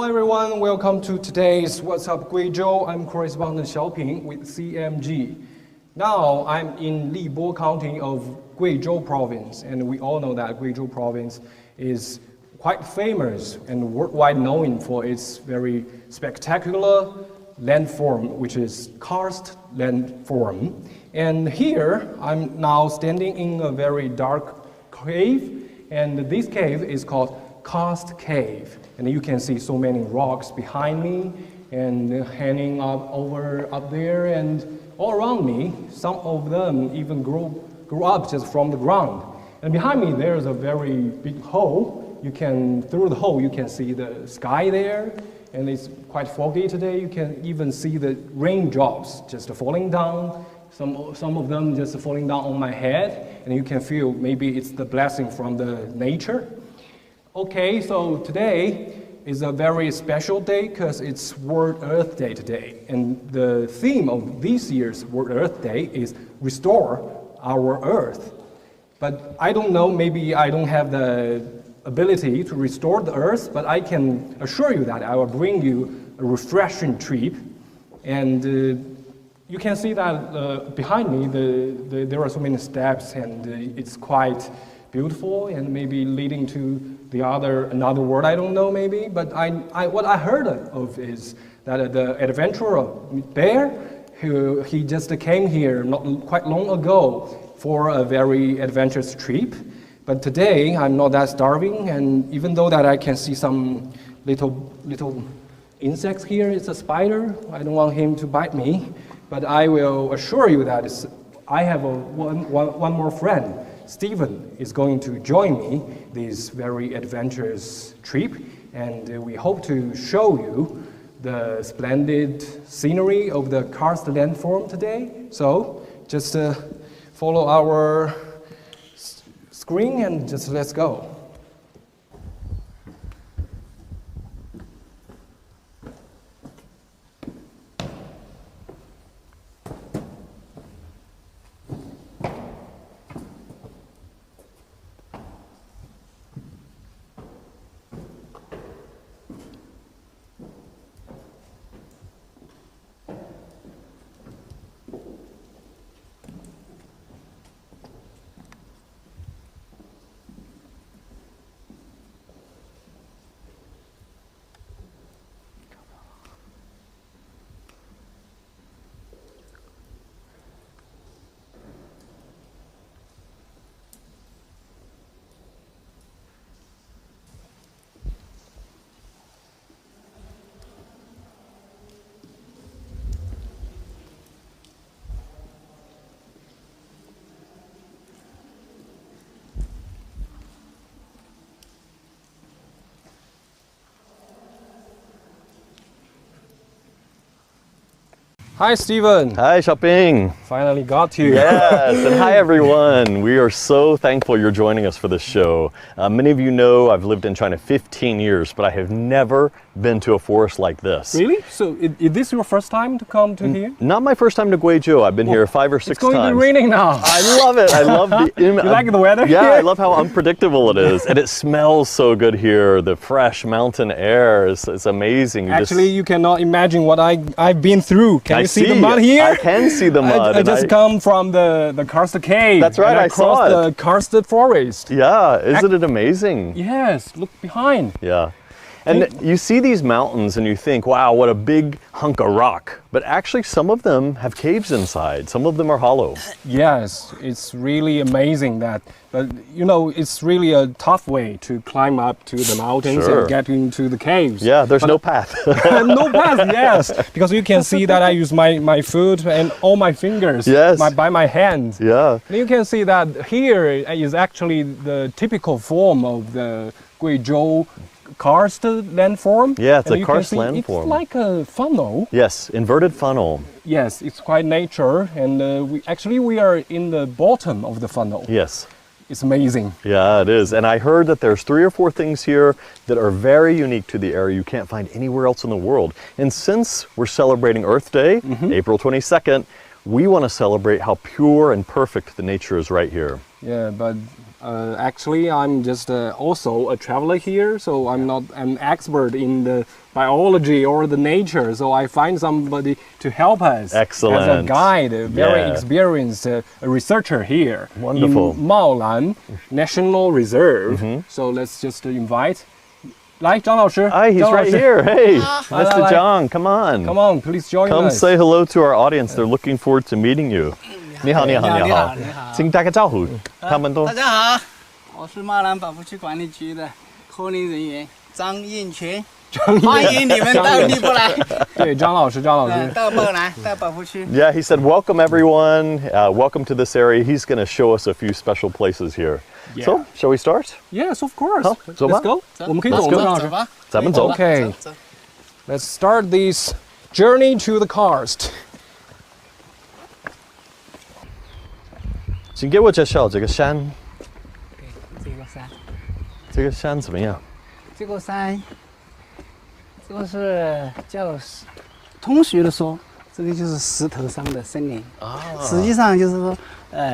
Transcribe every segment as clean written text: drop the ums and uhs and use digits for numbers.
Hello everyone, welcome to today's What's Up Guizhou. I'm correspondent Xiaoping with CMG. Now I'm in Libo County of Guizhou province, and we all know that Guizhou province is quite famous and worldwide known for its very spectacular landform, which is karst landform. And here I'm now standing in a very dark cave, and this cave is called Karst Cave, and you can see so many rocks behind me and hanging up there and all around me. Some of them even grew up just from the ground. And behind me there's a very big hole. Through the hole you can see the sky there, and it's quite foggy today. You can even see the raindrops just falling down. Some of them just falling down on my head, and you can feel maybe it's the blessing from the nature. Okay, so today is a very special day because it's World Earth Day today. And the theme of this year's World Earth Day is Restore Our Earth. But I don't know, maybe I don't have the ability to restore the Earth, but I can assure you that I will bring you a refreshing trip. And you can see that behind me, there are so many steps, and it's quite beautiful and maybe leading to another world, I don't know maybe, but what I heard of is that the adventurer Bear, he just came here not quite long ago for a very adventurous trip. But today I'm not that starving, and even though that I can see some little insects here, it's a spider, I don't want him to bite me, but I will assure you that I have one more friend. Stephen is going to join me this very adventurous trip, and we hope to show you the splendid scenery of the karst landform today. So just follow our screen and just let's go. Hi, Stephen. Hi, Xiaoping. Finally got you. Yes, and hi, everyone. We are so thankful you're joining us for this show. Many of you know I've lived in China 15 years, but I have never been to a forest like this. Really? So is this your first time to come to here? Not my first time to Guizhou. I've been here 5 or 6 times. It's going to be raining now. I love it. I love the... You like the weather? Yeah, I love how unpredictable it is. And it smells so good here. The fresh mountain air is amazing. Actually, you cannot imagine what I've been through. Can you see the mud here? I can see the mud. I just come from the karst cave. That's right, I saw it. The karst forest. Yeah, isn't it amazing? Yes, look behind. Yeah. And you see these mountains and you think, wow, what a big hunk of rock. But actually some of them have caves inside. Some of them are hollow. Yes, it's really amazing that. But you know, it's really a tough way to climb up to the mountains and get into the caves. Yeah, there's no path. No path, yes. Because you can see that I use my foot and all my fingers by my hands. Yeah. And you can see that here is actually the typical form of the Guizhou karst landform. Yeah, it's a karst landform. It's like a funnel. Yes, inverted funnel. Yes, it's quite nature, and we are in the bottom of the funnel. Yes. It's amazing. Yeah, it is. And I heard that there's 3 or 4 things here that are very unique to the area you can't find anywhere else in the world. And since we're celebrating Earth Day, April 22nd, we want to celebrate how pure and perfect the nature is right here. Yeah, but Actually, I'm just also a traveler here, so I'm not an expert in the biology or the nature. So I find somebody to help us. Excellent. As a guide, a very Yeah. experienced researcher here. Wonderful. In Maolan National Reserve. So let's just invite. 来，张老师。 Hi, he's 张老 right 师 here. Hey, 来 Mr. 来 Zhang, come on. Come on, please join Come us. say hello to our audience. They're looking forward to meeting you. 你好，你好，你好，请打个招呼。他们都大家好，我是马兰保护区管理局的科林人员张应群，欢迎你们到荔波来，对，张老师，张老师。到波兰，到保护区。 Yeah, he said, welcome everyone. Welcome to this area. He's going to show us a few special places here. Yeah. So, shall we start? Yes, of course. 好，走吧。 Let's go. 我们可以走 Let's 吗， go 张老师？走吧，咱们走。 Okay. 走。 Let's start this journey to the karst. 请给我介绍这个山。这个山，这个山怎么样？这个山，这个是叫通俗的说，这个就是石头上的森林。实际上就是说，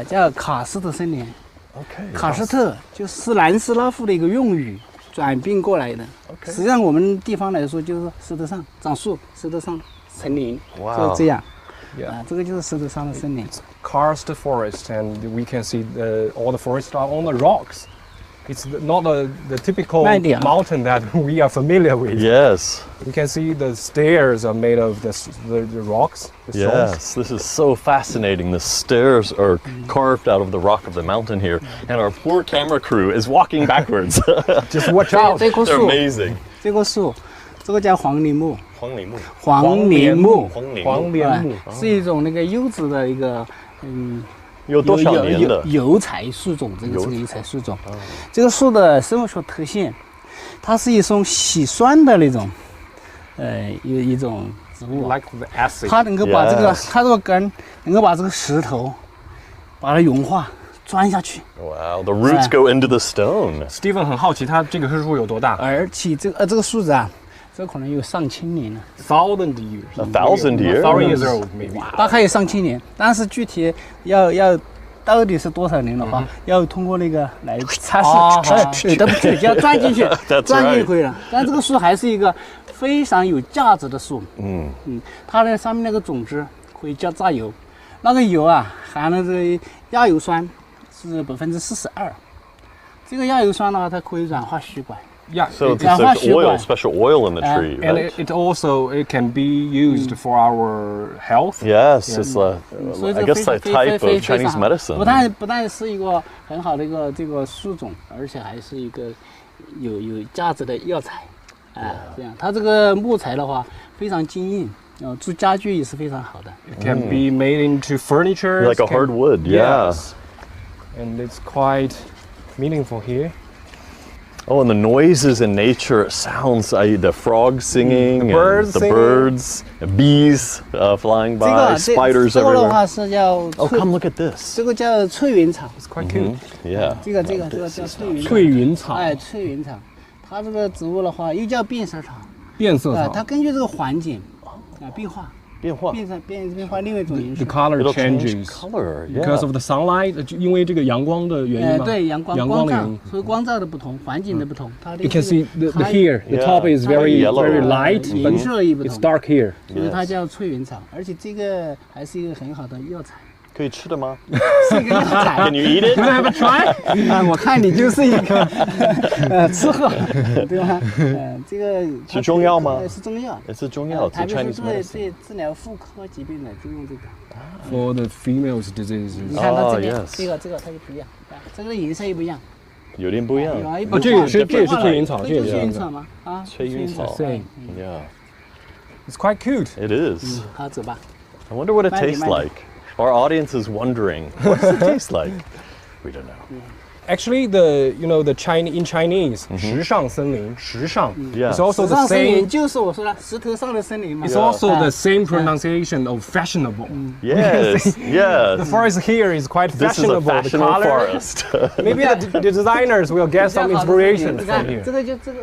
叫喀斯特森林。 OK。喀斯特就是南斯拉夫的一个用语转变过来的。 OK 实际上我们地方来说，就是石头上长树，石头上森林， Wow 就这样。 Yeah. 这个就是石头上的森林。 Karst forest, and we can see all the forests are on the rocks. It's not the typical Right, yeah. mountain that we are familiar with. Yes. You can see the stairs are made of the rocks, the stones. Yes, this is so fascinating. The stairs are carved out of the rock of the mountain here, and our poor camera crew is walking backwards. Just watch out. 这棵 They're 树， amazing. 这棵树，这个叫黄柃木。黄柃木。黄柃木，黄连木。是一种那个优质的一个有多少年的？油材树种，这个是个油材树种。这个树的生物学特性，它是一种喜酸的那种，一种植物。 Like the acid. 它能够把这个 Yes 它这个根能够把这个石头把它融化钻下去， Wow, the roots go into the stone. Steven 很好奇，它这个树有多大而且这个树子啊，这可能有上千年了， ？1,000 years. $1,000 years? 1,000 years old, maybe. 大概有上千年，但是具体要到底是多少年的话，要通过那个来测试，得不去就要钻进去 That's，钻进 right 去可以了。但这个树还是一个非常有价值的树，它的上面那个种子可以叫榨油，那个油啊含了这个亚油酸是42%，这个亚油酸的话，它可以软化血管。 Yeah. So it- there's Yeah. oil, special oil in the tree, and right? it also it can be used for our health. Yes, it's 所以 I 这个 guess 非 a type 非 of 非 Chinese 常 medicine. 不但是一个很好的一个这个树种，而且还是一个有价值的药材，这样它这个木材的话非常坚硬，做家具也是非常好的。 It can be made into furniture. Like a hardwood, yeah. Yes. And it's quite meaningful here. Oh, and the noises in nature, it sounds, the frogs singing, The birds and the singing. birds, bees flying 这 by, 个 spiders 这个的 everywhere. 话是叫 Oh, come look at this. 这个叫翠云草， It's quite cute. Yeah. 这个叫翠云草。翠云草，哎，翠云草，它这个植物的话又叫变色草，变色草。它根据这个环境变化。变化。变化另外一种颜 The 色。 color It'll change changes color, yeah. because of the sunlight. 因为这个阳光的原因吗？对，阳光阳光照光的原因。，所以光照的不同，环境的不同，它的 You can see the 它 here. The Yeah. top is very Yellow. very light, 颜 but 色也不 it's 同， dark here. 所以它叫翠云草，而且这个还是一个很好的药材，可以吃的吗？是一个药材 Can。you eat it? Have a try? 啊，我看你就是一个吃货，对吧？这个是中药吗是中药。是中药，特别 Chinese 是 medicine. 对治疗妇科疾病的就用这个。 For the females' diseases. 你看它这边 yes 这个它就不一样，这个颜色也不一样。有点不一样。哦，这也是翠云草，这就是这也是翠云草吗？啊，翠云草，same. Yeah, It's quite cute. it is. 好，走吧。 I wonder what it Maybe, tastes maybe. like. Our audience is wondering, what does it taste like? We don't know. Actually, in Chinese, 时尚森林，时尚 Yeah. is also 时 the 尚森林 same. 就是我说的石头上的森林嘛。 It's also the same pronunciation of fashionable. Yes, The yes. forest here is quite This is a fashionable. The fashionable color. forest. Maybe the designers will get some 比较好的 inspiration 你 from 看 here.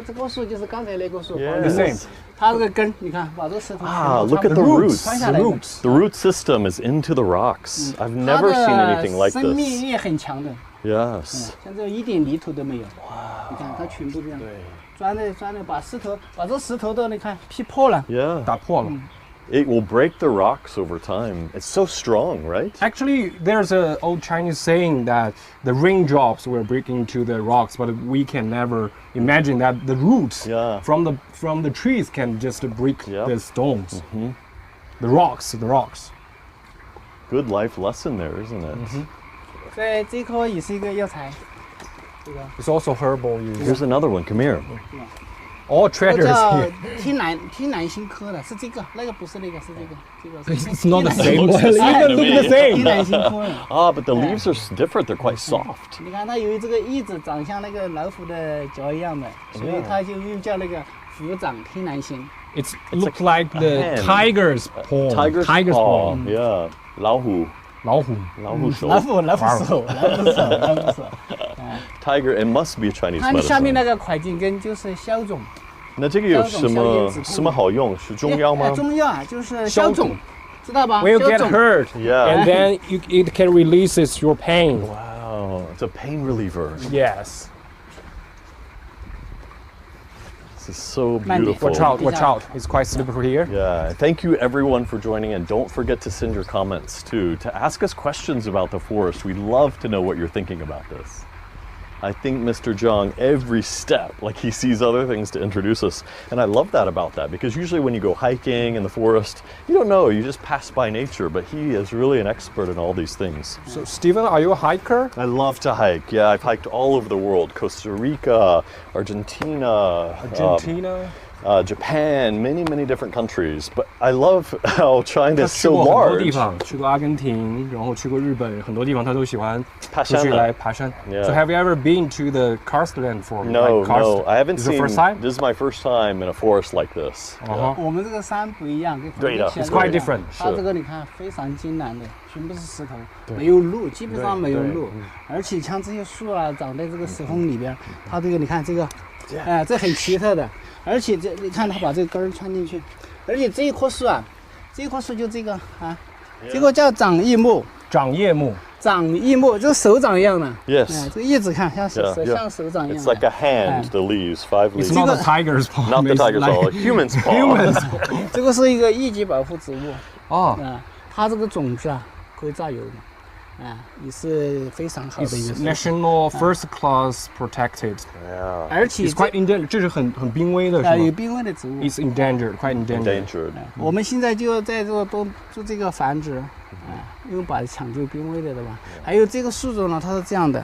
这棵树就是刚才那棵树， Yes. The same. 它这个根，你看把这个石头 Ah, look at The the roots. roots. 穿下 The 来的。 roots. The root system is into the rocks. I've never seen anything like 生命 this. 力很强的。Yes. 像这一点泥土都没有。哇！你看它全部这样。对。钻的，把这石头都你看劈破了。Yeah. 打破了。It will break the rocks over time. It's so strong, right? Actually, there's an old Chinese saying that the raindrops will break into the rocks, but we can never imagine that the roots from the trees can just break the stones. The rocks. Good life lesson there, isn't it? 所以这棵也是一个药材。这个。It's also herbal use. Here's another one. Come here. All 这 treasures 叫 here. 天南星科的，是这个，那个不是那个，是这个。 It's not the 天 same 南 one. 星 Even look the 天 same. 南星科的。Ah, but the leaves are different. They're quite soft. 你看它由于这个叶子长像那个老虎的脚一样的，所以它就又叫那个虎掌天南星。It looks like the tiger's paw. Tiger's paw. Yeah. 老虎手。老虎手。Tiger. It must be a Chinese 它下面 medicine. 那个块茎根就是消肿。那这个有什么好用？是中药吗？中药啊，就是消肿，知道吧？ When you get 消肿 hurt, Yeah. and then it can releases your pain. Wow. It's a pain reliever. Yes. This is so Mandy, beautiful. Watch out. It's quite slippery here. Yeah, thank you everyone for joining, and don't forget to send your comments too, to ask us questions about the forest. We'd love to know what you're thinking about this. I think Mr. Zhang, every step, like he sees other things to introduce us. And I love that about that, because usually when you go hiking in the forest, you don't know, you just pass by nature, but he is really an expert in all these things. So, Steven, are you a hiker? I love to hike. Yeah, I've hiked all over the world. Costa Rica, Argentina. Japan, many different countries. But I love how China is so 去过很多地 large. 方，去过阿根廷，然后去过日本，很多地方他都喜欢爬山的。出去来爬山。 Yeah. So have you ever been to the karst landform? No, like karst? no, I haven't Is it seen. first time? This is my first time in a forest like this. Uh-huh. 我们这个山不一样，跟对的 It's quite different. 它这个你看非常艰难的，全部是石头，没有路，基本上没有路。而且像这些树啊，长在这个石缝里边，它这个你看这个，这很奇特的。而且这你看它把这个根儿穿进去，而且这一棵树啊，这一棵树就这个啊，这个叫掌叶木。掌叶木。掌叶木就手掌一样的。Yes. 这个叶子看像手 Yeah, yeah. 像手掌一样 It's 的。 like a hand, the leaves, 5 It's leaves. not the tiger's paw. Not the it's tiger's like paw, a human's paw. Humans. 这个是一个一级保护植物哦，啊，它这个种子啊可以榨油的，啊，也是非常好的一 It's 个树。 national first class protected. Yeah. 而且 It's quite endangered. 这是很濒危的，是吗有濒危的植物。 ？It's endangered, quite endangered. Endangered. 我们现在就在这个多做这个繁殖，因为把它抢救濒危的，对吧？还有这个树种呢，它是这样的，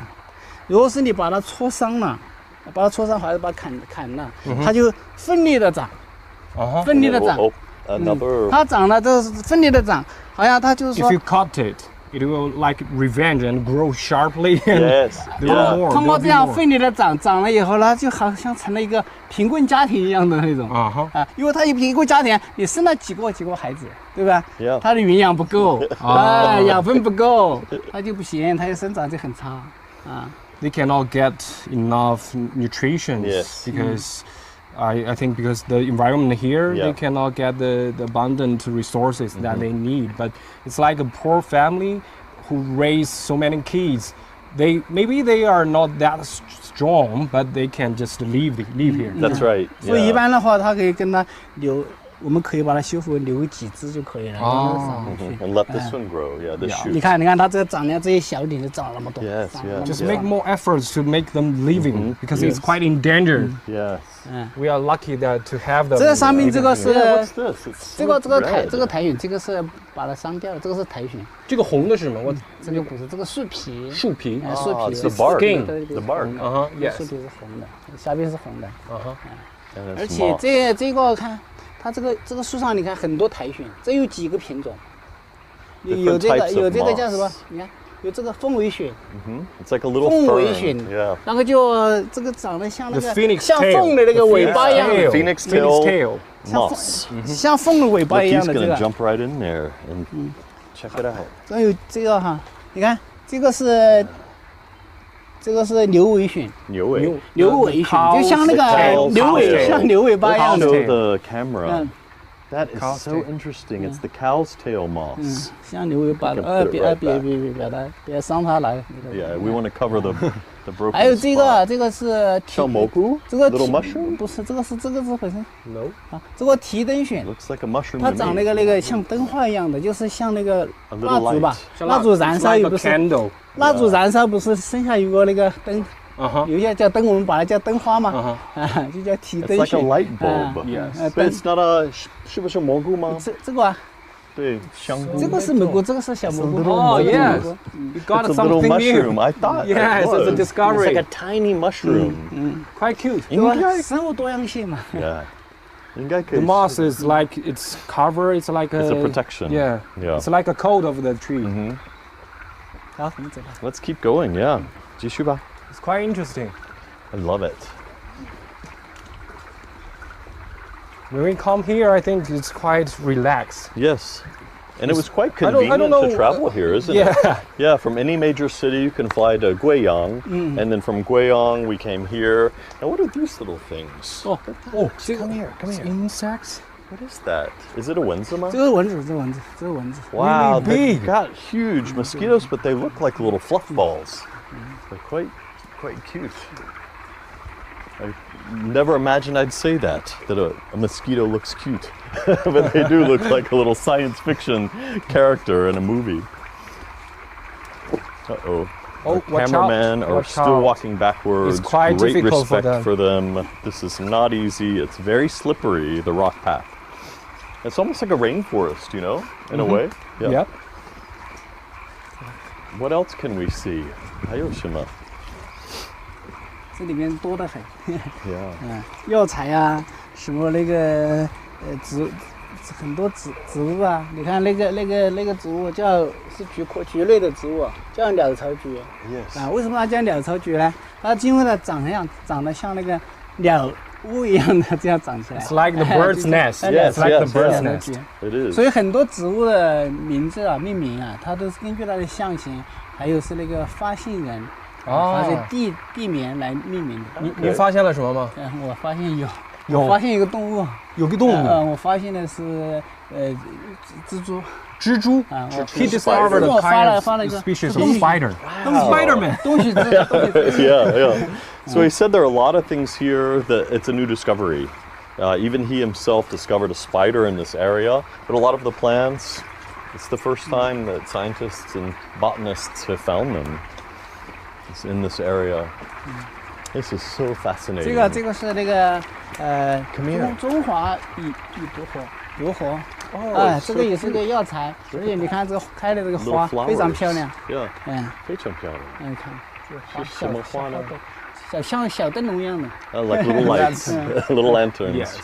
如果是你把它戳伤了，把它戳伤还是把它砍了，它就奋力的长，奋力的长。 Oh, another. 它长了都是奋力的长，好像它就是 If 说 you cut it, it will like revenge and grow sharply. And Yes. there will Yeah. more. 通过 there will 这样 be more. 奋力的长了以后呢，就好像成了一个贫困家庭一样的那种。因为他有贫困家庭，你生了几个孩子，对吧？ Yeah. 他的营养不够，养分不够，他就不行，他的生长就很差啊。 They cannot get enough nutrition Yes. because I think because the environment here Yeah. they cannot get the abundant resources that they need. But it's like a poor family who raise so many kids. Maybe they are not that strong, but they can just live here. That's right. 所以一 Yeah. 般的话，它可以跟它留，我们可以把它修复留几枝就可以了。And let this one grow. Yeah, this Yeah. shoot. 你看，它这个长了这些小点就长了那么多。 Yes, 长了那么 yes. Just 多 make more efforts to make them living because it's quite endangered. Yes. We are lucky that to have them. 这个上面这个 living 是 Yeah, what's this? It's 这个 red. 苔藓，这个是把它删掉了，这个是苔藓，这个红的是什么？我这个不是这个树皮，树皮。树 Ah, 皮 it's the bark. Skin. The bark. Yes. 树皮是红的，下边是红的， And 而 it's 且 moss. 这个看它这个树上你看很多苔藓，这有几个品种，有 Different 这个 types 有 of 这个叫什么 moss.？你看有这个凤尾藓， It's like a little 凤尾 fern. 藓 Yeah. 然后就这个长得像那 The 个 phoenix 像 tail. 凤的那个尾巴一样 The 的， Phoenix Phoenix tail. tail. Moss. 像凤的尾巴 Look, 一 he's 样的这 gonna 个。 jump right in there and check it out. 还有这个哈，你看这个是牛尾藓，牛尾。牛尾藓就像那个 tail, 牛尾 tail. 像牛尾巴一样的。 Show the camera. 嗯， That is Cow's so tail. interesting. It's the cow's tail moss. 像牛尾巴的， We can put it right back. 别伤它来。 Yeah, we want to cover the broken 还有这 spot. 个，这个是小蘑菇这个 Little 提 mushroom? 不是，这个是本身 No. 啊，这个提灯选， Looks like a mushroom 它 to 长 me. 那个像灯泡一样的，就是像那个 A little 蜡烛吧 light.，蜡烛燃 It's 烧 like 有 a 不是 candle. 蜡烛燃烧不是剩下有个那个灯， Uh-huh. 有些叫灯，我们把它叫灯花嘛，啊，就叫提 It's 灯 like a 选。 light bulb. Yes. But it's not a 是不是蘑菇吗？这个啊，对，香菇。这个是蘑菇，这个是小蘑菇。 Oh, yes. 蘑菇 You got It's a little something mushroom. new. I thought. Yes, it it's a was. discovery. It's like a tiny mushroom. Quite cute. 对吧？生物多样性嘛。 Yeah. 应该可以 The moss is like it's cover. It's like It's a protection. Yeah. Yeah. It's like a coat of the tree. 好，我们走吧。 Let's keep going. Yeah. 继续吧。 It's quite interesting. I love it. When we come here, I think it's quite relaxed. Yes. And it was quite I don't convenient know, to travel here, isn't Yeah. it? Yeah, from any major city you can fly to Guiyang, and then from Guiyang we came here. Now what are these little things? 哦， Oh, Come here, come here. Insects. What is that? Is it a wenzima? 这个蚊子，这个蚊子，这个蚊子。 Wow, really they've big. got huge mosquitoes, but they look like little fluff balls. They're quite cute. I never imagined I'd say that a mosquito looks cute. But they do look like a little science fiction character in a movie. Uh-oh. Oh, Our watch cameramen out, are watch still out. walking backwards. It's quite Great difficult for respect them. for them. This is not easy. It's very slippery, the rock path. It's almost like a rainforest, you know, in a way. Yep. What else can we see? 还有什么？这里面多得很。 Yeah. 药材啊，什么那个很多植物啊，你看那个植物是菊类的植物，叫鸟巢菊。 Yes. 啊，为什么它叫鸟巢菊呢？它因为它长得像那个鸟屋一样的这样长起来。 It's like the bird's nest. Yes, It's like the yes, bird's yes. nest. It is. 所以很多植物的名字啊、命名啊，它都是根据它的象形，还有是那个发现人。发现地名来命名的。你发现了什么吗？我发现有我发现一个动物，有个动物。我发现的是蜘蛛。蜘蛛啊 He discovered a kind of species of spider. Spider-Man. 东西蜘蛛。Yeah. So he said there are a lot of things here that it's a new discovery. Even he himself discovered a spider in this area, but a lot of the plants, it's the first time that scientists and botanists have found them. It's in this area. This is so fascinating. 这个是那个Come here. 中华蚁毒活。Oh, 这个也是个药材，而且你看这开的这个 Little 花 flowers. 非常漂亮。 Yeah. 非常漂亮。看这花是什么花呢？像小灯笼一样的。Like little lights, little lanterns. Yes.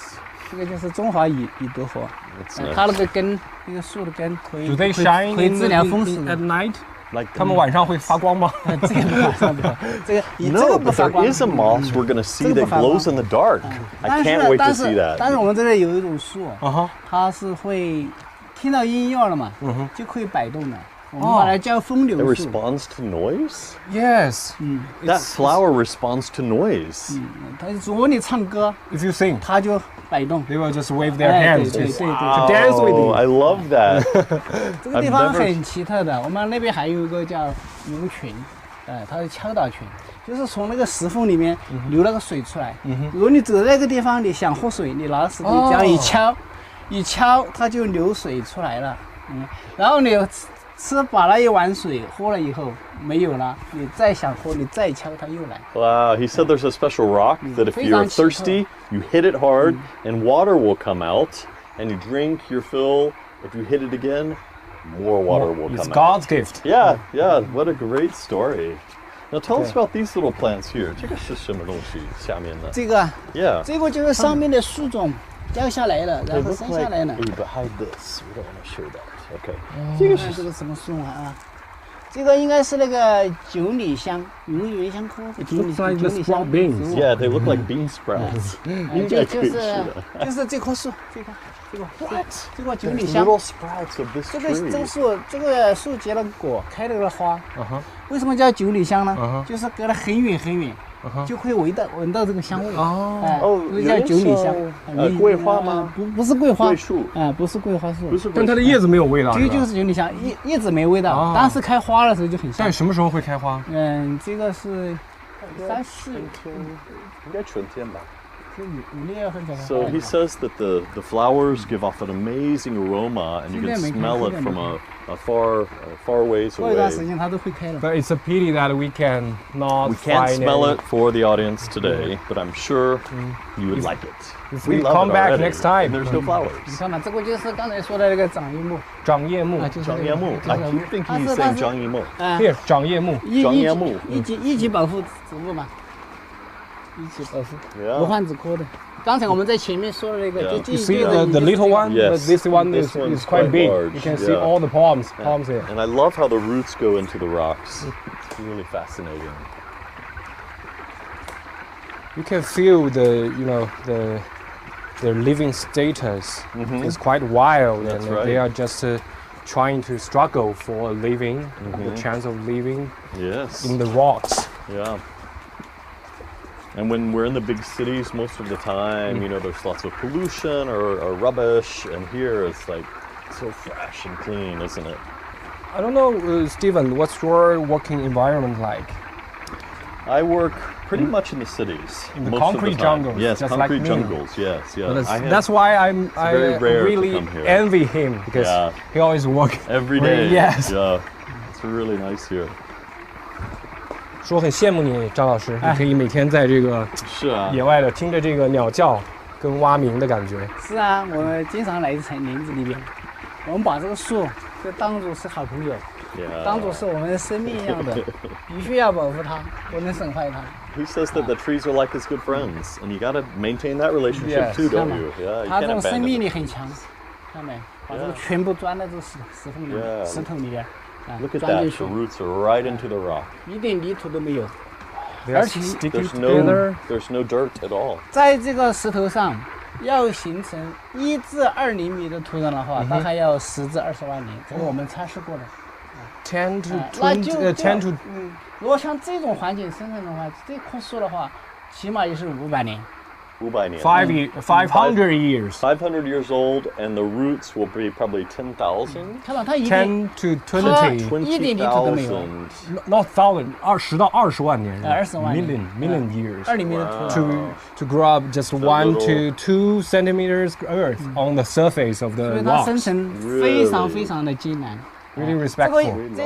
这个就是中华蚁毒活。 It's nice. 它那个根，那个树的根可以 Do they shine 可以治疗风湿 at night? Like 他们晚上会发光吗？这个不晚上不，这个 No, 不 but 发 there 光。 is a moss we're going to see 这个 that 不发光。 glows in the dark. I can't wait to see that. 但是我们这里有一种树，哈，它是会听到音乐了嘛，就可以摆动的。我们把它叫风 It 流树。 responds to noise? Yes. That flower responds to noise. 它如果你唱歌， If you sing, 它就摆动。 they will just wave their 哎， hands 对 to 对 dance with Oh, you. I love that. 这个地方 I've never- 很奇特的，我们那边还有一个叫牛群，它是敲打群，就是从那个石缝里面流那个水出来。如果你走在那个地方，你想喝水，你拿石头这样一敲，它就流水出来了。然后你把那一碗水喝了以后没有了，你再想喝，你再敲，它又来。 Wow, he said there's a special rock that if you're thirsty, you hit it hard and water will come out and you drink your fill. If you hit it again, more water will It's come out. God's gift. Yeah, what a great story. Now tell us about these little plants here. 这个是什么东西？下面的。这个啊， Yeah. 这个就是上面的树种掉下来了， They 然后 look 生 like, 下来了。 ooh, but hide this. We don't want to show that. Okay. 这个是什么树啊？这个应该是那个九里香，原香科。 It looks like the sprout beans. Yeah, they look like bean sprouts. 就是这棵树，这个九里 There's 香。 little sprouts of this 这个 tree. 这个树结了果，开了个花。为什么叫九里香呢？就是隔了很远很远，就会闻到这个香味。哦哎哦这叫九里香。桂花吗？不是桂花，桂树不是桂花树，不是，但它的叶子没有味道。就是九里香，叶子没味道哦，但是开花的时候就很香但。什么时候会开花？这个是3、4，应该春天吧。是5、6月份才开花。 So he says that the flowers give off an amazing aroma, and you can smell it from a far ways 过一段时 away. 间它都会开了。 But it's a pity that we can not We can't find smell any. it for the audience today, but I'm sure you would like it. If We we love come it back already, next time. and there's no 你 flowers. 看嘛，这个就是刚才说的那个掌叶木，长叶木。就是张叶木. I keep thinking he's saying 张叶木. Here，长叶木。长叶木一级保护植物嘛，一级保护， Yeah. 无患子科的。刚才我们在前面说的那个， Yeah. 就 You 这 see 个 the little one, Yes. but this one This one's is quite quite big. large, You can see yeah. all the palms here. And I love how the roots go into the rocks. It's really fascinating. You can feel their living status is quite wild, That's and right. they are just trying to struggle for a living, the chance of living Yes. in the rocks. Yeah. And when we're in the big cities, most of the time, there's lots of pollution or rubbish, and here it's like so fresh and clean, isn't it? I don't know, Stephen, what's your working environment like? I work pretty much in the cities. In the most of concrete time. jungles, Yes, just like concrete me. jungles. Yes, yeah. That's why I very rare to really come here. envy him, because Yeah. he always works every day. Yes. Yeah. It's really nice here. 说很羡慕你，张老师，你可以每天在这个是啊，野外的听着这个鸟叫跟蛙鸣的感觉。是啊，我经常来林子里边，我们把这个树就当作是好朋友， Yeah. 当作是我们的生命一样的，必须要保护它，不能损坏它。 He says that the trees are like his good friends, and you got to maintain that relationship Yes. too, 看 don't 嘛 you? Yeah, you 它这 can't 种生 abandon 命 it. 力很强，看没？把这个 Yeah. 全部钻在这石缝里面、 Yeah. 石头里边，Look at 钻进 that. 去 The，roots are right into the rock. 一点泥土都没有。 They are 而且 sticking There's together. there's no dirt at all. 在这个石头上要形成1至2厘米的土壤的话，大概要10至20万年，这个我们测试过的。 10 to 那 20, 就 10 to 如果像这种环境生成的话，这棵树的话，起码也是500年。 500年. 500 years. 500 years old, and the roots will be probably 10,000. 看到它一点， 10 to 它 20. 一点泥土都没有。 20,000. Not thousand, 10到20万年。 20万年。 million years. 2厘米的土壤。 To grow up just 1 little- to 2 centimeters earth on the surface of 所 the 以它生 rocks. 成非常非常的艰难。 Really 这个 respectful.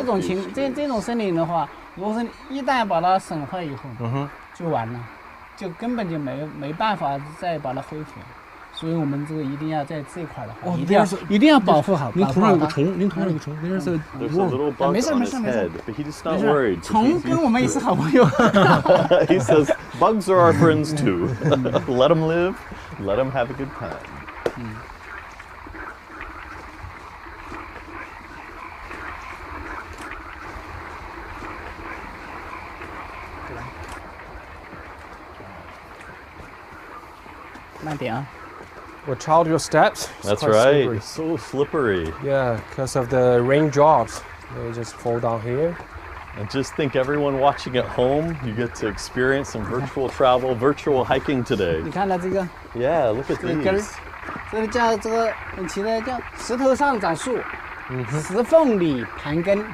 这种森林的话，如果是一旦把它损坏以后，就完了，就根本就没办法再把它恢复。所以我们这个一定要在这一块的话，一定要保护好。您头上有个保护好它虫，您头上有个虫，There's a There's a little bug on his head, but he's not 没事 worried. 虫跟我们也是好朋友。 He says, bugs are our friends too. Let them live, let them have a good time. "慢点啊， Watch out your steps. It's That's quite right. slippery. It's so slippery. Yeah, because of the raindrops. They just fall down here. And just think, everyone watching at home, you get to experience some virtual travel, virtual hiking today. 你看到这个， Yeah, look at 这个根儿 these.，这个叫这个很奇的叫石头上长树，石缝里盘根。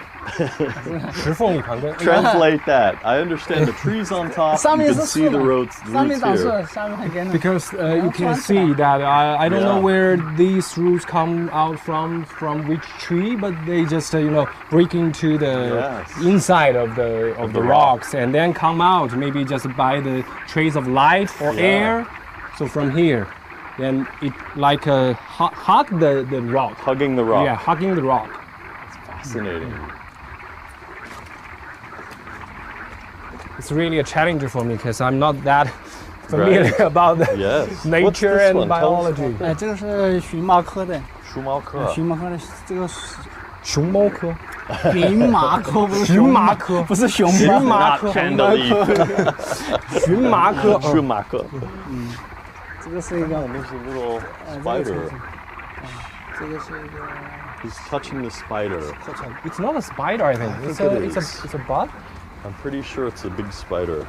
石缝里盘根。 Translate that. I understand the trees on top. 上 You 面 can 是 see 树 the 嘛 roots, 上面 roots 长树 here.，下面盘根。 Because you can see that I don't know Yeah. where these roots come out from which tree, but they just break into the Yes. inside of the the rocks and then come out maybe just by the trace of light or Yeah. air. So from here, then it like hug the rock. Hugging the rock. Yeah, hugging the rock. Fascinating. It's really a challenge for me because I'm not that familiar Right. about the Yes. What's nature this and one? Tell us biology. 这个是荨麻科的，熊猫科。荨麻科的这个熊猫科。荨麻科不是荨麻科不是熊荨麻，麻科。 Panda leaf. 荨麻科。荨麻科。这个是一个 Oh, there's a little 这个 spider. 这个是一个 He's touching the spider. It's not a spider, I think. think it is. It's a bug. I'm pretty sure it's a big spider.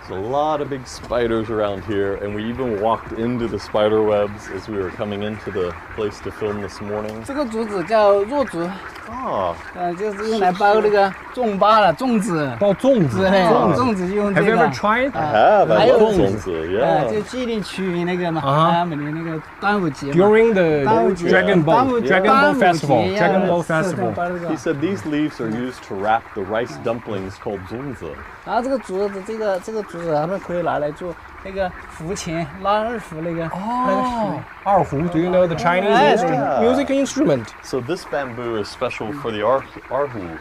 There's a lot of big spiders around here, and we even walked into the spider webs as we were coming into the place to film this morning. 这个竹子叫弱竹， Ah, 就是用来包那个粽粑的粽子，包粽子。对，粽子就用这 Have you 个 ever。tried? I have. I 还有 love 粽子, 就 yeah. 记忆区那个嘛，啊每年那个端午节嘛。 During the 端午节 Dragon 端午 Boat 节 Dragon 端 Boat 午 Festival 节呀 Dragon Boat 是的 Festival 把这个 He said these leaves are used to wrap the rice dumplings called zongzi. 然后这个竹子，这个竹子，他们可以拿来做那个胡琴，拉二胡那个那个曲。二胡 Do you know the Chinese Yeah. music instrument? So this bamboo is special for the erhu,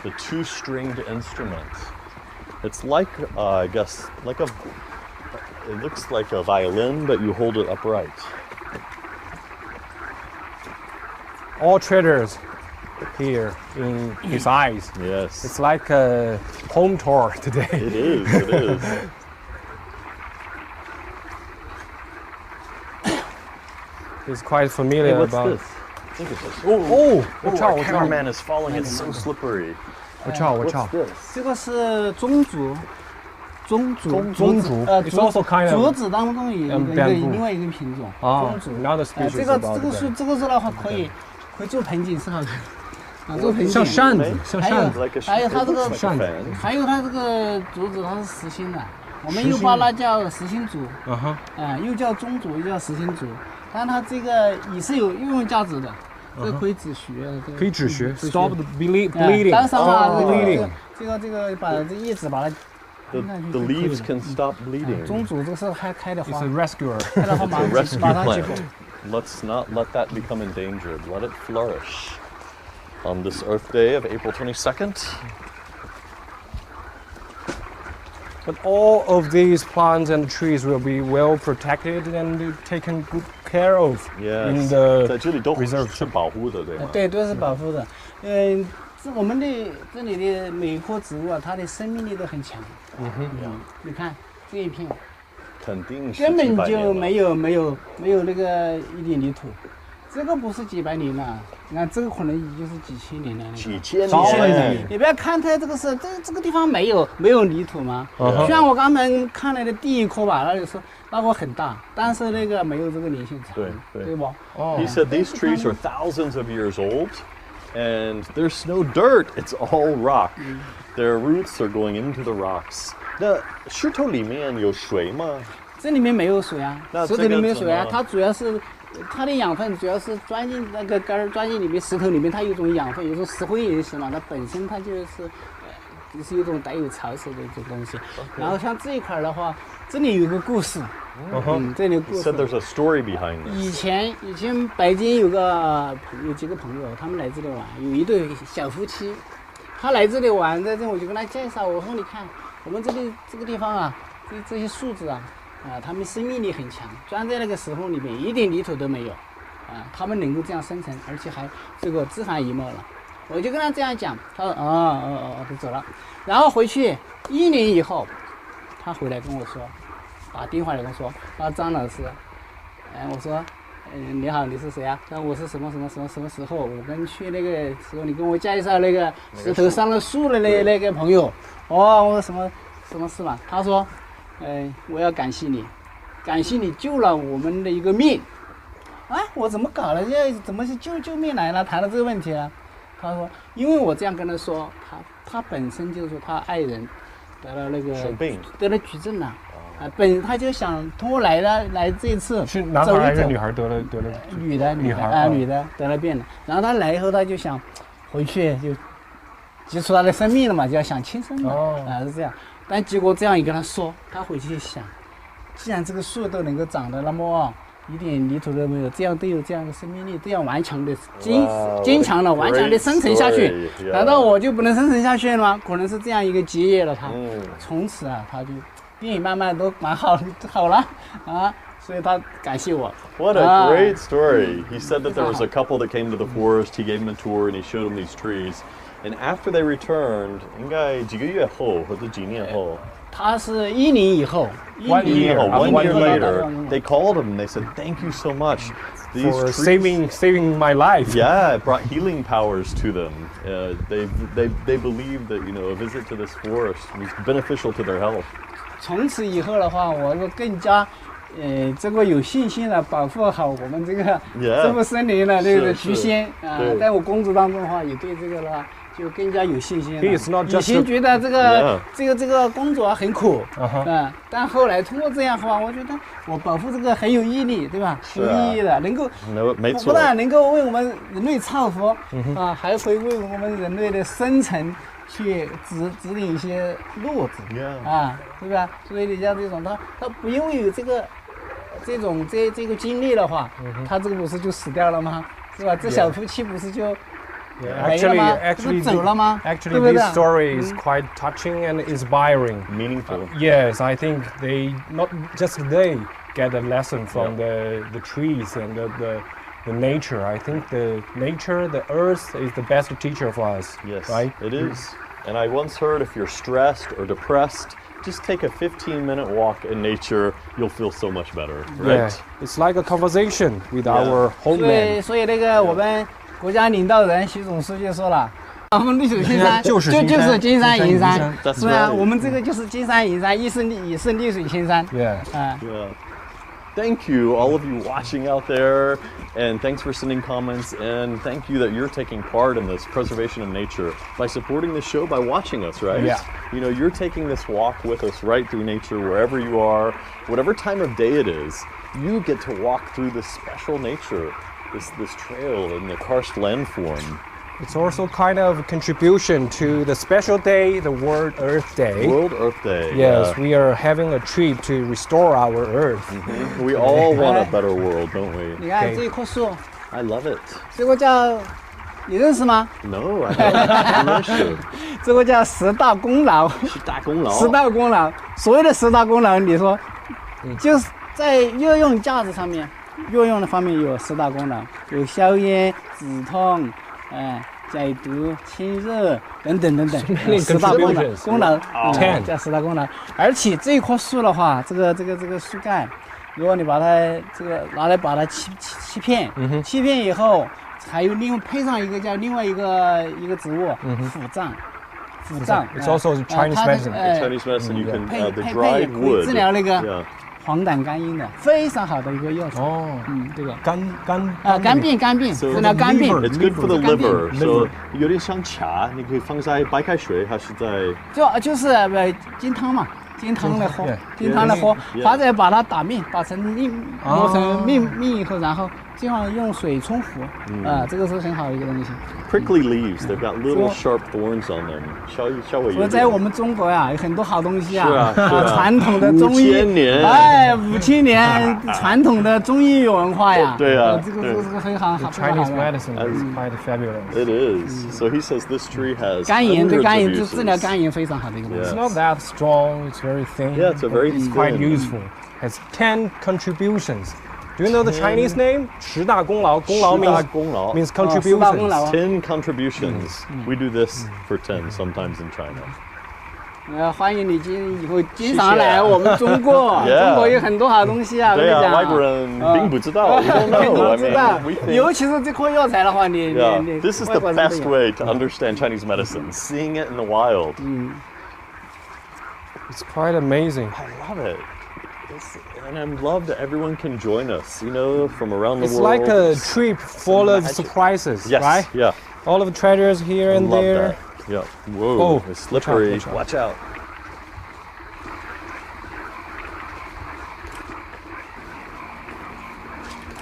the two-stringed instrument. It's like, I guess, like a. It looks like a violin, but you hold it upright. All traders here in his eyes. Yes, It's like a home tour today. it is. It is. He's quite familiar Hey, what's about. this? Look at this. Oh, Oh, watch our out, watch out. cameraman is falling. It's so slippery. Watch out, watch What's out. this? 这个是棕竹，棕竹，棕竹It's also kind of 竹子当中有一个 bamboo 另外一个品种，啊棕竹。 ，another 这 species 个 about 这个树 that. 这个树的话可以做盆景是好的，啊，做盆景。像扇子，像还有扇子。 Like a 还有它这 it 个 looks like a 扇子 fan. 还有它这个竹子，它是实心的，我们实心又把它叫实心竹，嗯哼，又叫棕竹，又叫实心竹，但它这个也是有应用价值的，这个可以止血，可以止血止血，stop the bleeding. 当然嘛， bleeding. 这个把这叶子把它 The leaves can stop bleeding. 棕竹这个是开的 It's 花 a，rescuer. 开的花 It's 马 a rescue 马上去 plant. Let's not let that become endangered. Let it flourish. On this Earth Day of April 22nd. But all of these plants and trees will be well protected and taken good care of in Yes. the 在这里都 reserve. 是保护的，对吗？对，都是保护的。我们的这里的每一棵植物啊，它的生命力都很强。你看这一片，肯定是根本几百年了就没有那个一点泥土，这个不是几百年了，你看这个可能也就是几千年了。几千早年。你不要看它这个是这个地方没有泥土吗？虽然我刚才看来的第一棵吧，那就是那个很大，但是那个没有这个年限长，对吧？ He said these trees are thousands of years old, and there's no dirt. It's all rock. Their roots are going into the rocks. 那石头里面有水吗？这里面没有水啊，那石头里面没有水啊，这个怎么它主要是它的养分主要是钻进那个根儿，钻进里面石头里面，它有一种养分，有一种石灰岩石嘛，它本身它就是有一种带有潮湿的一种东西。然后像这一块儿的话，这里有一个故事，这里有 He 故 said 事。 there's a story behind this. 以前北京有几个朋友，他们来这里玩，有一对小夫妻，他来这里玩，在这我就跟他介绍，我说你看我们这个地方啊，这些树枝啊，它们生命力很强，钻在那个石缝里面，一点泥土都没有，它们能够这样生存，而且还这个枝繁叶茂了。我就跟他这样讲，他说就走了。然后回去1年以后，他回来跟我说，打电话来跟我说，张老师，我说，你好，你是谁啊？他说我是什么时候？我跟去那个时候，你跟我介绍那个石头上了树的那个朋友。我说什么事嘛？他说，我要感谢你救了我们的一个命。我怎么搞了？怎么是救命来了？谈了这个问题啊？他说，因为我这样跟他说，他本身就是说他爱人得了那个生病，得了绝症了。他就想通过来这一次是男孩还是女孩得了？女的女的得了病了。然后他来以后，他就想回去就结束他的生命了嘛，就要想轻生嘛，是这样。但结果这样一跟他说，他回去想，既然这个树都能够长得那么一点泥土都没有，这样都有这样的生命力，这样顽强的坚强的顽强的生存下去，难道我就不能生存下去了吗？可能是这样一个结业了他，从此啊他就病也慢慢都蛮好了啊，所以他感谢我。 What a great story. He said that there was a couple that came to the forest. He gave them a tour and he showed them these trees. And after they returned, 应该几个月后或者几年后，他是1年以后，1 year later, later, they called him and they said, "Thank you so much for trees- saving my life." Yeah, it brought healing powers to them. They believe that a visit to this forest was beneficial to their health. 从此以后的话，我就更加，这个有信心了，保护好我们这个这幅森林的这个菊仙啊。在我工作当中的话，也对这个的话就更加有信心了。以前觉得这个工作很苦啊，但后来通过这样的话，我觉得我保护这个很有意义，对吧？有意义的，能够不但能够为我们人类造福啊，还会为我们人类的生存去指引一些路子啊，对吧？所以你像这种他不因为有这个经历的话，他这个不是就死掉了吗？是吧？这小夫妻不是就Actually, this story is quite touching and inspiring. Meaningful. Yes, I think they get a lesson from the trees and the nature. I think the nature, the earth, is the best teacher for us. Yes, right? It is. And I once heard if you're stressed or depressed, just take a 15-minute walk in nature, you'll feel so much better, right? Yeah, it's like a conversation with our homeland. 所以那个我们国家领导人习总书记说了，我们绿水青山就是金山银山，是吧？我们这个就是金山银山，也是绿水青山。Yeah. Thank you, all of you watching out there, and thanks for sending comments, and thank you that you're taking part in this preservation of nature by supporting the show by watching us, right? Yeah. You know, you're taking this walk with us right through nature, wherever you are, whatever time of day it is, you get to walk through this special nature, this trail in the karst landform. It's also kind of a contribution to the special day, the World Earth Day. World Earth Day. Yes, we are having a trip to restore our Earth. We all want a better world, don't we? 你看这一棵树 I love it. 这个叫，你认识吗？ No, I don't. 这个叫10大功劳。10大功劳。10大功劳，所谓的10大功劳，你说，就是在药用价值上面，药用的方面有10大功劳，有消炎、止痛。解毒、清热等等10大功劳叫10大功劳。而且这棵树的话，这个树干，如果你把它这个拿来把它切片，切片以后，还有配上一个叫另外一个植物腐樟。It's also Chinese medicine. Chinese medicine, you can the dried wood. 治疗那个黄疸肝阴的非常好的一个药材。这个肝病，治疗肝病。It's good for the liver. So 有点像茶，你可以放在白开水，还是在就是金汤嘛，金汤的喝，或者把它打面，打成面，磨成面以后，然后这样用水冲服，这个是很好的一个东西。Prickly leaves, they've got little sharp thorns on them. 所以在我们中国呀，有很多好东西啊，是啊，传统的中医，5000年传统的中医文化呀，对啊，这个很好。Chinese medicine is quite fabulous. It is. So he says this tree has 肝炎，对肝炎治疗肝炎非常好的一个东西。It's not that strong. It's very thin. Yeah, it's quite useful. Has 10 contributions. Do you know the Chinese name? 10大功劳 means contributions. 10 contributions. We do this for 10 sometimes in China. 欢迎你以后经常来我们中国，中国有很多好东西啊。对啊，外国人并不知道，不知道。尤其是这棵药材的话，你 This is the best way to understand Chinese medicine. Seeing it in the wild. It's quite amazing. I love it. And I'm glad that everyone can join us, you know, from around the world. It's like a trip full of surprises, right? Yeah. All of the treasures here and there. That. Yeah. Whoa, it's slippery. Watch out.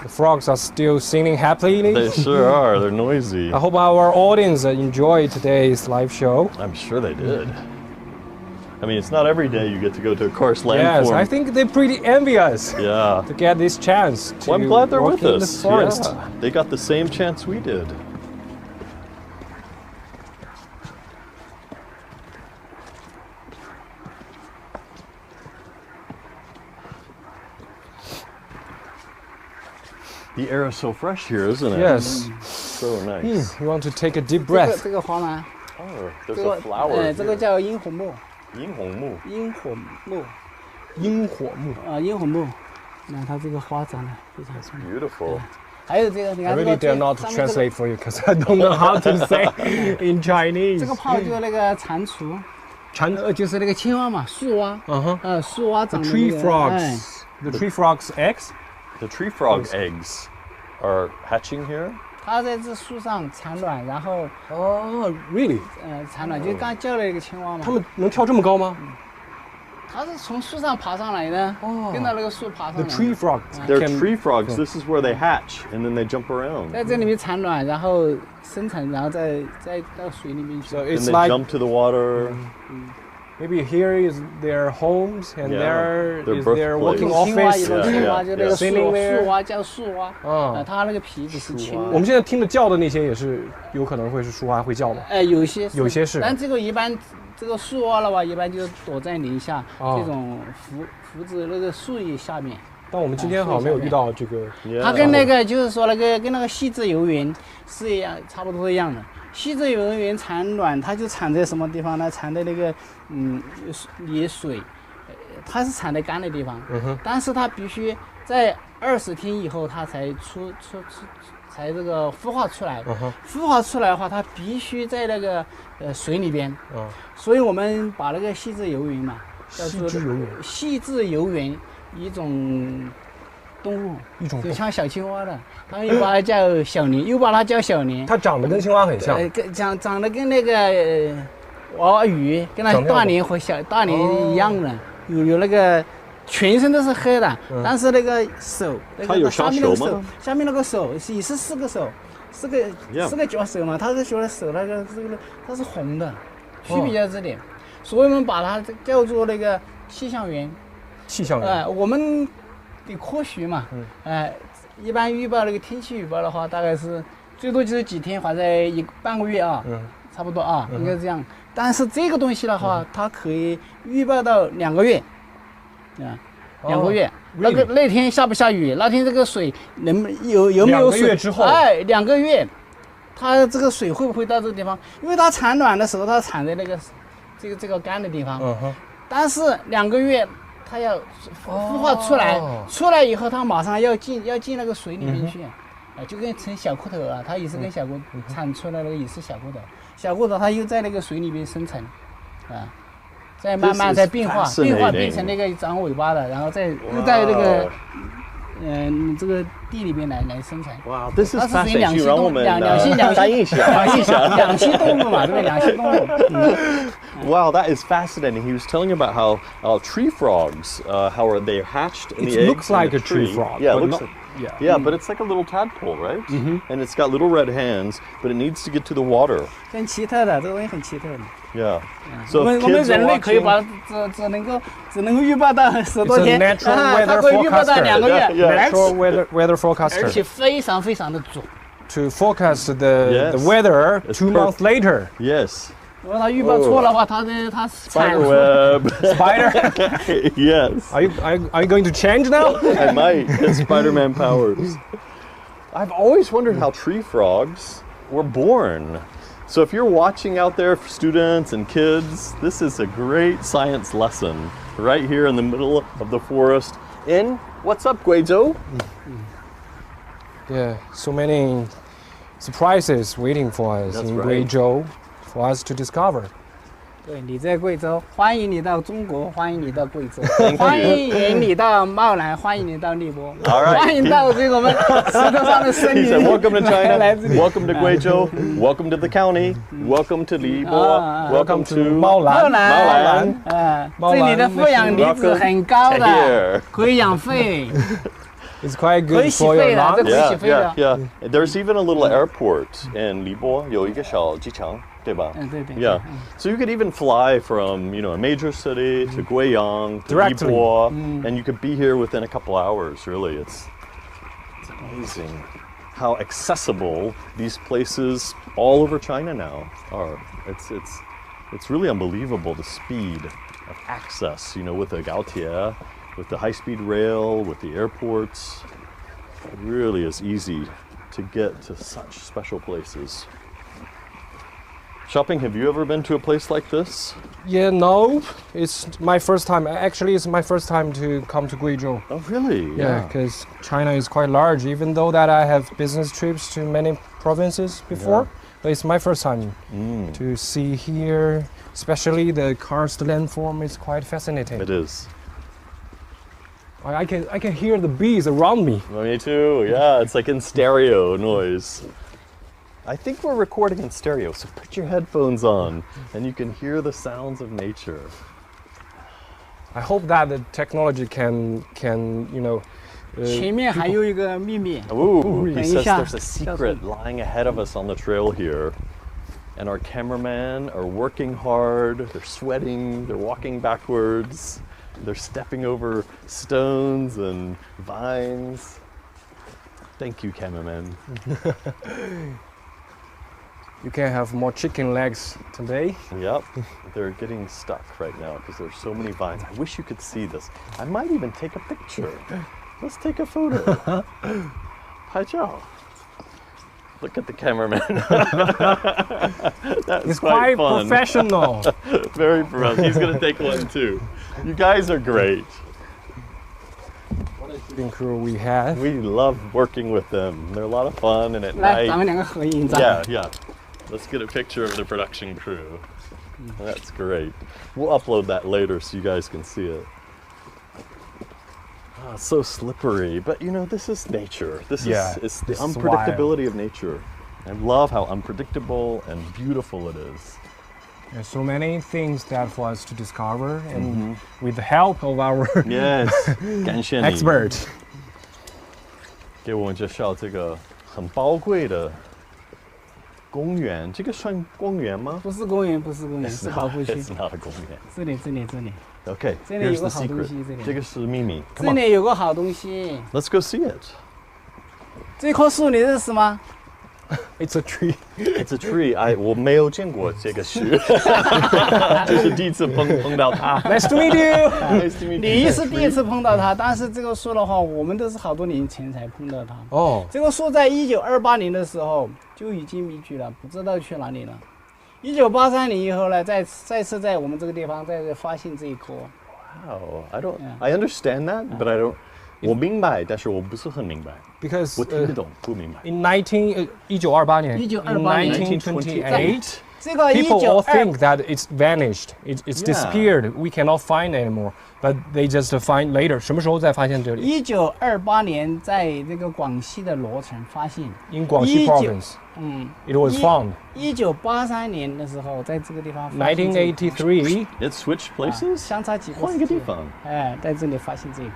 The frogs are still singing happily. They sure are. They're noisy. I hope our audience enjoyed today's live show. I'm sure they did. I mean, it's not every day you get to go to a karst landform. Yes, I think they're pretty envious. To get this chance to I'm glad they're walk with in us. the forest. Yeah, they got the same chance we did. The air is so fresh here, isn't it? Yes. So nice. You want to take a deep breath? 这个花吗？ Oh, there's a flower. 这个叫殷红木。殷红木。殷火木。萤火木。殷火木。那它这个花长得非常漂亮。 Beautiful. 还有这个，你看 I really dare not to translate for you because I don't know how to say in Chinese. 这个泡就那个蟾蜍，就是那个青蛙嘛，树蛙。树蛙 The 长的 tree 那个 frogs. The tree frogs' eggs. The tree frog eggs are hatching here. 它在这树上产卵，然后 Oh, really? 产卵，就刚刚叫了一个青蛙嘛。它们能跳这么高吗它是从树上爬上来的，跟着那个树爬上 ？The 来。 tree frogs. They're can- tree frogs. This is where they hatch, and then they jump around. 在这里面产卵，然后生产，然后再到水里面去 So。 And it's they like jump to the water. maybe here is their homes and Yeah, there their is their birthplace. working 青蛙，一 office. 种 Yeah, 青蛙 yeah, 就那个 yeah. Sailing there. 树蛙叫树蛙，它那个皮子是青的。我们现在听的叫的那些也是有可能会是树蛙会叫吗？有些是但这个一般这个树蛙的话，一般就躲在林下，这种扶着那个树叶下面。但我们今天好像没有遇到这个。它跟那个就是说跟那个细致游螈是一样，差不多一样的。细致游螈产卵，它就产在什么地方呢？产在那个离水，它是产在干的地方，但是它必须在20天以后，它才才这个孵化出来。孵化出来的话，它必须在那个水里边。所以我们把那个细致游螈嘛，叫做细致游螈一种动物，就像小青蛙的，他们又把它叫小鲢，又把它叫小鲢。它长得跟青蛙很像，长得跟那个娃娃鱼，跟那大鲢和小大鲢一样的，有那个全身都是黑的，但是那个手，它有小手吗？下面那个手也是4个手，四个脚手嘛，它是说的手那个它是红的，区别在这里，所以我们把它叫做那个气象员。我们的科学嘛，一般预报那个天气预报的话，大概是最多就是几天，或者半个月啊，差不多啊，应该这样。但是这个东西的话，它可以预报到2个月，2个月。那天下不下雨，那天这个水有没有水？ 2个月之后，2个月，它这个水会不会到这个地方？因为它产卵的时候，它产在那个这个干的地方，但是2个月。它要孵化出来，出来以后它马上要进那个水里面去，就跟成小蝌蚪啊，它也是跟小蝌产出来那个也是小蝌蚪，小蝌蚪它又在那个水里面生成，再慢慢再变化变成那个长尾巴的，然后再又在那个这个地里面来生产。哇，这是它是属于两栖动物嘛，对不对？两栖动物。Wow, that is fascinating. He was telling about how tree frogs, how are they hatched in the eggs? It looks like a tree frog. Yeah, it but looks not, like, yeah, but it's like a little tadpole, right? And it's got little red hands, but it needs to get to the water. 很奇特的，这个东西很奇特的。Yeah. 我们人类可以把只能够预报到10多天，它可以预报到2个月， natural weather forecaster. 而且非常非常的准。To forecast the weather 2 months later. Yes. 如果它预报错的话，它 Spiderweb. Spider. Yes. Are you going to change now? I might. It's Spider-Man powers. I've always wondered how tree frogs were born. So if you're watching out there, students and kids, this is a great science lesson right here in the middle of the forest in, what's up, Guizhou? Yeah, so many surprises waiting for us in Guizhou for us to discover. 对，你在贵州，欢迎你到中国，欢迎你到贵州，欢迎你到茂兰，欢迎你到荔波，欢迎到这个我们石头上的森林。He said, "Welcome to China. Welcome to Guizhou. Welcome to the county. Welcome to Libo. Welcome to 茂兰。这里的负氧离子很高的，可以养肺。It's quite good for your lungs. Yeah. There's even a little airport in Libo. 有一个小机场。对吧？对。Yeah. So you could even fly from, a major city to Guiyang to Libo, and you could be here within a couple hours. Really, it's amazing how accessible these places all over China now are. It's really unbelievable the speed of access. With the Gaotie, with the high-speed rail, with the airports, it really is easy to get to such special places. Shopping, have you ever been to a place like this? Yeah, no, it's my first time. Actually, it's my first time to come to Guizhou. Oh, really? Yeah, because China is quite large. Even though that I have business trips to many provinces before, but it's my first time to see here. Especially the karst landform is quite fascinating. It is. I can hear the bees around me. Me too. Yeah, it's like in stereo noise. I think we're recording in stereo, so put your headphones on and you can hear the sounds of nature. I hope that the technology can you know. 前面还有一个秘密。 Ooh, he 等一 says 下， there's a secret lying ahead of us on the trail here. And our cameramen are working hard, they're sweating, they're walking backwards, they're stepping over stones and vines. Thank you, cameramen. You can have more chicken legs today. Yep, they're getting stuck right now because there's so many vines. I wish you could see this. I might even take a picture. Let's take a photo. 拍照. Look at the cameraman. That's It's quite fun. professional. Very professional. He's gonna take one too. You guys are great. What a shooting crew we have. We love working with them. They're a lot of fun, and at 来，咱 night. 们两个合影一张。 Yeah. Let's get a picture of the production crew. That's great. We'll upload that later so you guys can see it. Ah, so slippery, but you know, this is nature. This Yeah, is the this is unpredictability of nature. I love how unpredictable and beautiful it is. There's so many things that for us to discover, and with the help of our Yes, 感谢你 expert. 给我们介绍这个很宝贵的公园。这个算公园吗？不是公园，不是公园，是保护区。 It's not a 公园。这里，这里，这里， Okay, 这里有 here's 个 the 好东 secret. 西，这里，这个是秘密。这 Come on, 里有个好东西。 let's go see it. 这棵树你认识吗？ It's a tree. It's a tree. 我没有见过这个树，这是第一次碰到它。 Nice to meet you. Nice to meet you. 你是第一次碰到它，但是这个树的话，我们都是好多年前才碰到它。 Oh, 这个树在1928年的时候就已经灭绝了，不知道去哪里了。1983年以后呢，再次在我们这个地方再发现这一棵。 Wow, I understand that, but I don't. 我明白，但是我不是很明白。 because 我听得懂，不明白。 in 1928年, in 1928 1928, 这个 people all 1928 think that it's vanished. It's Yeah. disappeared. We cannot find anymore. But they just find later. 什么时候再发现这里？ 1928年在这个广西的罗城发现。 In Guangxi 19 province, 嗯， it was found. 1983年的时候，在这个地方发现这一棵。 1983, It switched places. 相差几个换一个地方。哎，在这里发现这一棵。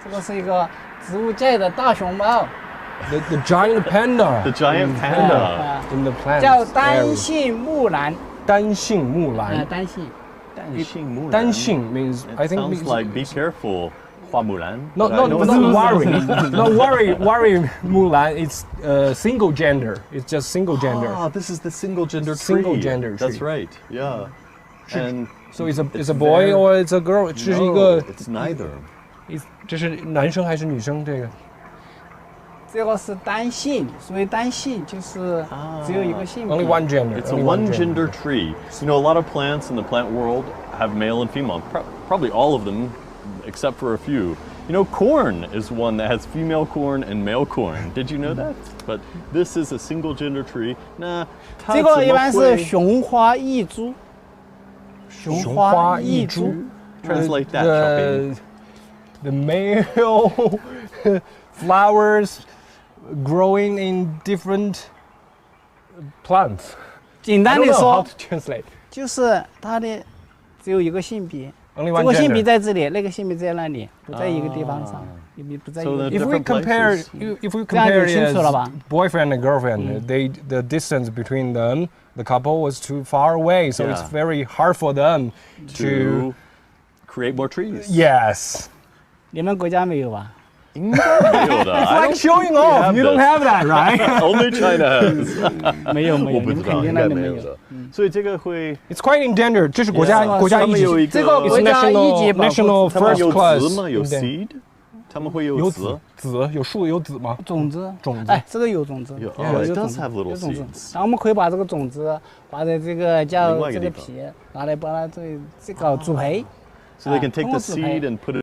这个是一个植物界的大熊猫， the giant The panda giant panda. in the plant 叫单 area. 性木兰。单性木兰。单性。单性 means I think Sounds means, like be careful, 花木兰. no but I know it's worry no worry Mulan. It's single gender. It's just single gender. Ah, this is the single gender tree. Single gender That's tree. right. Yeah. And So it's a boy very- or it's a girl. 这是一 no, 个 it's neither. 这是男生还是女生？这个这个是单性，所以单性就是只有一个性别。 only one gender. It's a only one gender tree. You know, a lot of plants in the plant world have male and female. Probably all of them, except for a few. You know, corn is one that has female corn and male corn. Did you know that? But this is a single gender tree. Nah, 这个一般是雄花异株。雄花异株。 Translate that, Xiaoping. The male flowers growing in different plants. 简 I 单 don't 的 know how 说 to，translate. 就是它的只有一个性别， Only 这 one 个性别 gender. 在这里，那个性别在那里，不在一个地方上，也不在一 So 个 the 地 If 方。 we different compare, places. if we 这样 compare 就 it 清楚了 as 吧？ boyfriend and girlfriend, the distance between them, the couple was too far away, so it's Yeah. very hard for them To create more trees. Yes. 你们国家没有吧？ 应该没有的. I Like don't showing think we off. have You don't this. have that, right? Only China has. 没有，我你不知道，们肯定应那里没有。该没有的。所以这个会 It's quite endangered. 这是国家 Yeah. 国家一级。他们有一个这个 It's 国家一级 national 保护 national 他们 first 有 class. 籽吗？有 endangered. seed? 他们会有有籽。籽，有树有籽吗？种子，种子哎，这个有种子，有有 it 有 does 种 have 子， little 有种子 seeds. 然后我们可以把这个种子放在这个叫另外一个地方这个皮，拿来把它这个煮培。 So they can take the 通过栽培 seed and put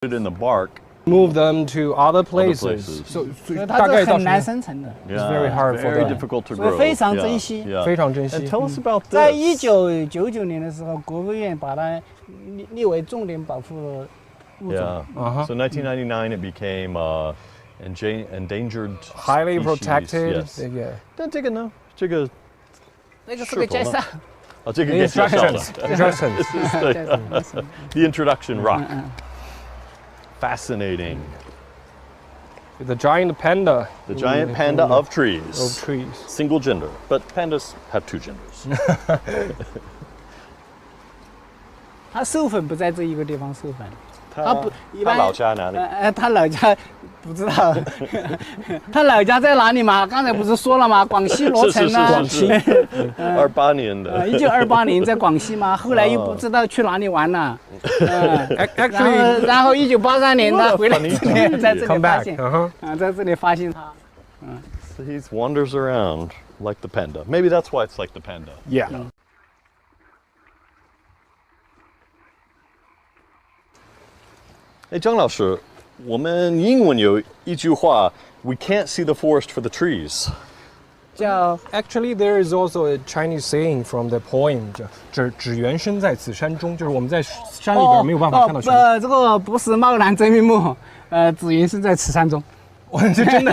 it in the bark. Move them to other places. places. So 所以大它是很难概到什么？生成的。 Yeah, very hard for very them. difficult to 所以 grow. 非常 Yeah, 珍惜。 yeah. 非常珍 And 惜。 tell us about 在 this. 1999年的时候，国务院把它列为重点保护物种。 Yeah. Uh-huh. So 1999 it became endangered Highly species, protected. Yes. Yeah. 但这个呢？这个那个是个介绍。哦，这个介绍了。 Instructions. The introduction rock. Fascinating. The giant panda. The giant panda of trees. Of trees. Single gender, but pandas have two genders. 它授粉不在这一个地方授粉，他不一般他老家哪里？他老家不知道，他老家在哪里嘛？刚才不是说了吗？广西罗城啊，是28年的。 1928年在广西嘛，后来又不知道去哪里玩了。Actually, 然后1983年他回来这里，在这里 come 发 back. 现， Uh-huh. 在这里发现他。 So he wanders around like the panda. Maybe that's why it's like the panda. Yeah. 哎，张老师，我们英文有一句话 ，We can't see the forest for the trees. 叫 Actually, there is also a Chinese saying from the poem. 只缘身在此山中，就是我们在山里边没有办法看到全部。这个不是茂兰真面目，紫云是在此山中。 这真的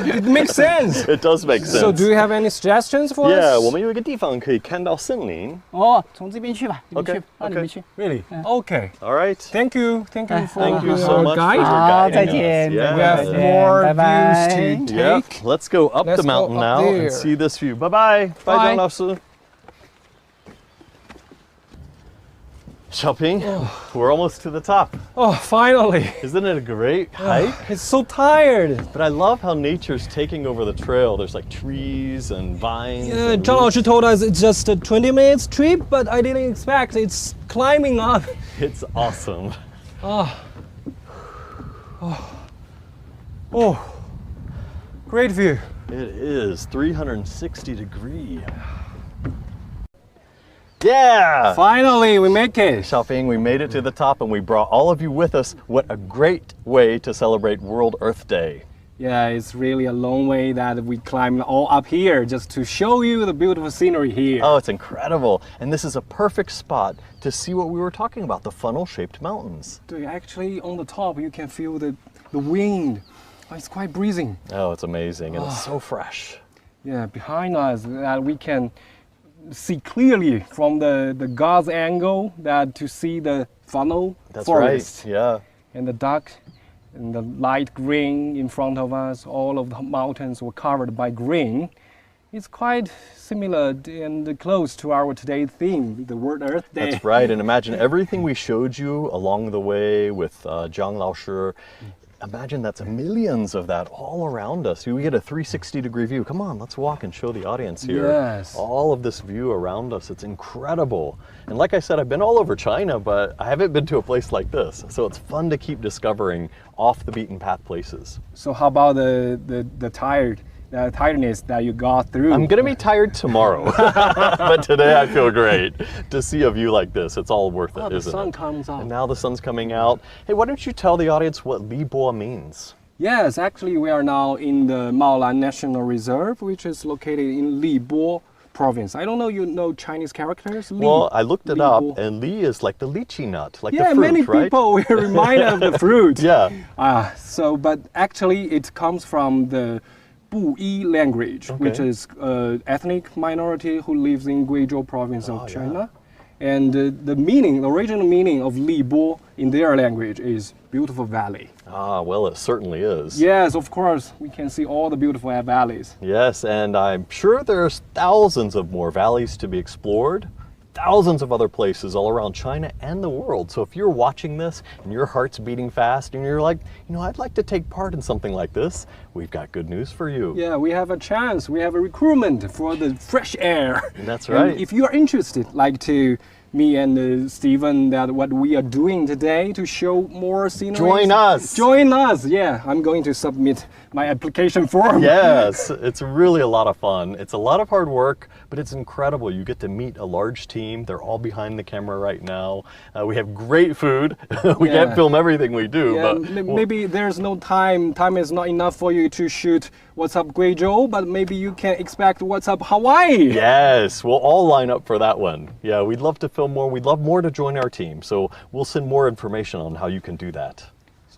，it makes sense. It does make sense. So, do you have any suggestions for Yeah, us? 我们有一个地方可以看到森林。哦，从这边去吧，你们 OK，去，让你们去。 Really? Okay. All right. Thank you. Thank you for Thank you being so our much for guide. your 好， guiding 再 us. 见。 Yeah. We have 再见 more 拜拜 views to Yep. take. Let's go up Let's the go mountain up now there. and see this view. Bye bye. Bye, Bye. 张老师。小平, we're almost to the top. Oh, finally. Isn't it a great hike? It's so tired. But I love how nature's taking over the trail. There's like trees and vines. Yeah, and Zhang roots. Laoshi told us it's just a 20 minutes trip, but I didn't expect it's climbing up. It's awesome. Oh, great view. It is 360 degree. Yeah! Finally, we make it. Xiaofing, we made it to the top and we brought all of you with us. What a great way to celebrate World Earth Day. Yeah, it's really a long way that we climbed all up here just to show you the beautiful scenery here. Oh, it's incredible. And this is a perfect spot to see what we were talking about, the funnel-shaped mountains. Actually, on the top, you can feel the wind. It's quite breezing. Oh, it's amazing and it's so fresh. Yeah, behind us, that we can see clearly from the God's angle that to see the funnel That's forest right. Yeah. and the dark and the light green in front of us. All of the mountains were covered by green. It's quite similar and close to our today's theme, the World Earth Day. That's right. And imagine everything we showed you along the way with Zhang Laoshi. Imagine that's millions of that all around us. We get a 360-degree view. Come on, let's walk and show the audience here. Yes. All of this view around us. It's incredible. And like I said, I've been all over China, but I haven't been to a place like this. So it's fun to keep discovering off the beaten path places. So how about the tiredness that you got through? I'm gonna be tired tomorrow, but today I feel great. To see a view like this, it's all worth it, the isn't sun it? comes out. And now the sun's coming out. Hey, why don't you tell the audience what Libo means? Yes, actually we are now in the Maolan National Reserve, which is located in Libo province. I don't know you know Chinese characters? Well, I looked it up, Libo. and Li is like the lychee nut, like Yeah, the fruit, many right? people will remind of the fruit. Yeah. But actually it comes from the Buyi language, which is ethnic minority who lives in Guizhou province of China. And the original meaning of Libo in their language is beautiful valley. Ah, well, it certainly is. Yes, of course, we can see all the beautiful valleys. Yes, and I'm sure there's thousands of more valleys to be explored. Thousands of other places all around China and the world. So if you're watching this and your heart's beating fast and you're like, I'd like to take part in something like this, we've got good news for you. Yeah, we have a chance. We have a recruitment for the fresh air. That's right. And if you are interested, like to me and Stephen that what we are doing today to show more scenery. Join us. Join us. Yeah, I'm going to submit my application form. Yes, it's really a lot of fun. It's a lot of hard work, but it's incredible. You get to meet a large team. They're all behind the camera right now. We have great food. We can't film everything we do, Yeah, but maybe there's no time. Time is not enough for you to shoot What's Up Guizhou, but maybe you can expect What's Up Hawaii. yes, we'll all line up for that one. Yeah, we'd love to film more. We'd love more to join our team. So we'll send more information on how you can do that.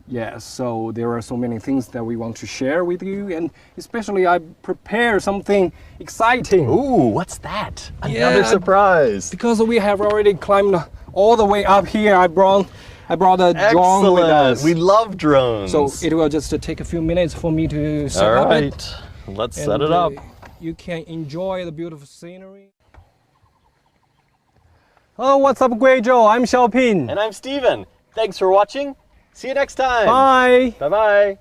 Yeah, so there are so many things that we want to share with you, and especially I prepare something exciting. Ooh, what's that? Another Yeah. surprise. Because we have already climbed all the way up here. I brought a drone with us. We love drones. So it will just take a few minutes for me to set all up right, it. let's And, set it up. You can enjoy the beautiful scenery. Oh, what's up, Guizhou? I'm Xiaoping. And I'm Steven. Thanks for watching. See you next time. Bye. Bye-bye.